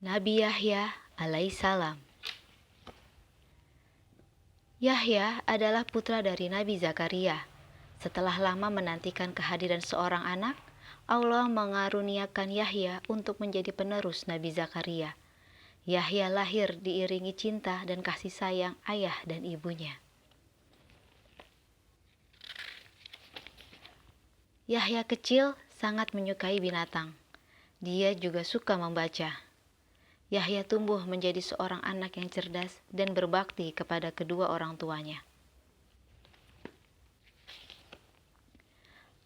Nabi Yahya alaihissalam. Yahya adalah putra dari Nabi Zakaria. Setelah lama menantikan kehadiran seorang anak, Allah mengaruniakan Yahya untuk menjadi penerus Nabi Zakaria. Yahya lahir diiringi cinta dan kasih sayang ayah dan ibunya. Yahya kecil sangat menyukai binatang. Dia juga suka membaca. Yahya tumbuh menjadi seorang anak yang cerdas dan berbakti kepada kedua orang tuanya.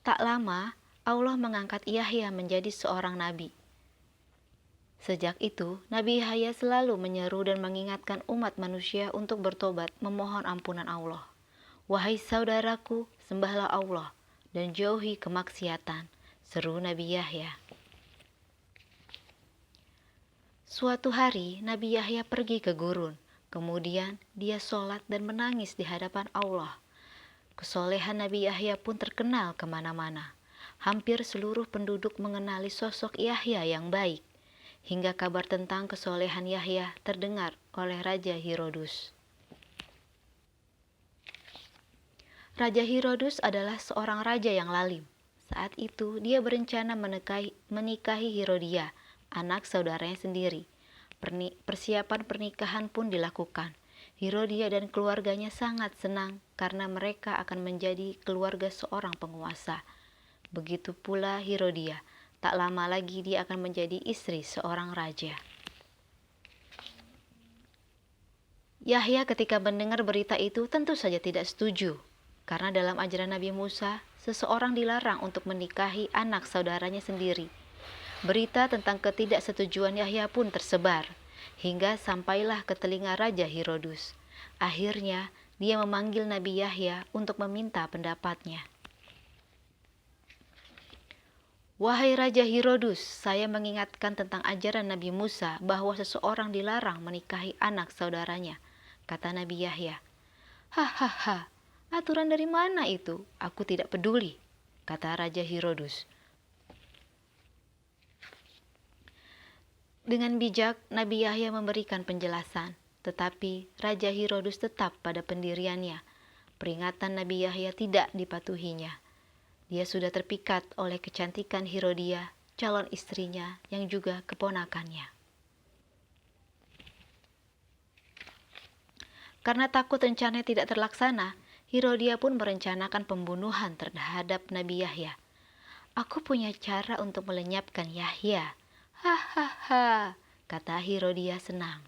Tak lama, Allah mengangkat Yahya menjadi seorang nabi. Sejak itu, Nabi Yahya selalu menyeru dan mengingatkan umat manusia untuk bertobat memohon ampunan Allah. Wahai saudaraku, sembahlah Allah dan jauhi kemaksiatan, seru Nabi Yahya. Suatu hari, Nabi Yahya pergi ke gurun. Kemudian, dia sholat dan menangis di hadapan Allah. Kesolehan Nabi Yahya pun terkenal kemana-mana. Hampir seluruh penduduk mengenali sosok Yahya yang baik. Hingga kabar tentang kesolehan Yahya terdengar oleh Raja Herodes. Raja Herodes adalah seorang raja yang lalim. Saat itu, dia berencana menikahi Herodia, anak saudaranya sendiri. Persiapan pernikahan pun dilakukan. Herodia dan keluarganya sangat senang karena mereka akan menjadi keluarga seorang penguasa. Begitu pula Herodia, tak lama lagi dia akan menjadi istri seorang raja. Yahya ketika mendengar berita itu tentu saja tidak setuju. Karena dalam ajaran Nabi Musa, seseorang dilarang untuk menikahi anak saudaranya sendiri. Berita tentang ketidaksetujuan Yahya pun tersebar, hingga sampailah ke telinga Raja Herodes. Akhirnya, dia memanggil Nabi Yahya untuk meminta pendapatnya. Wahai Raja Herodes, saya mengingatkan tentang ajaran Nabi Musa bahwa seseorang dilarang menikahi anak saudaranya, kata Nabi Yahya. Hahaha, aturan dari mana itu? Aku tidak peduli, kata Raja Herodes. Dengan bijak, Nabi Yahya memberikan penjelasan, tetapi Raja Herodes tetap pada pendiriannya. Peringatan Nabi Yahya tidak dipatuhinya. Dia sudah terpikat oleh kecantikan Herodia, calon istrinya yang juga keponakannya. Karena takut rencananya tidak terlaksana, Herodia pun merencanakan pembunuhan terhadap Nabi Yahya. Aku punya cara untuk melenyapkan Yahya. Hahaha, kata Herodia senang.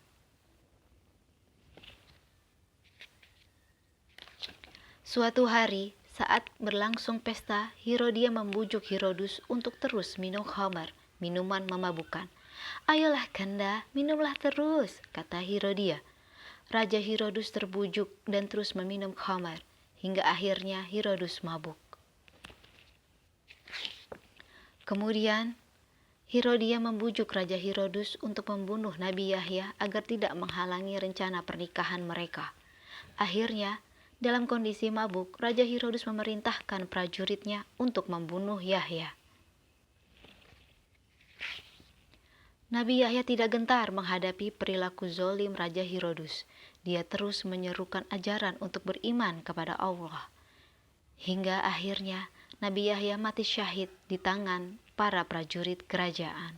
Suatu hari, saat berlangsung pesta, Herodia membujuk Herodes untuk terus minum khamar, minuman memabukkan. Ayolah Kanda, minumlah terus, kata Herodia. Raja Herodes terbujuk dan terus meminum khamar, hingga akhirnya Herodes mabuk. Kemudian, Herodia membujuk Raja Herodes untuk membunuh Nabi Yahya agar tidak menghalangi rencana pernikahan mereka. Akhirnya, dalam kondisi mabuk, Raja Herodes memerintahkan prajuritnya untuk membunuh Yahya. Nabi Yahya tidak gentar menghadapi perilaku zolim Raja Herodes. Dia terus menyerukan ajaran untuk beriman kepada Allah. Hingga akhirnya Nabi Yahya mati syahid di tangan para prajurit kerajaan.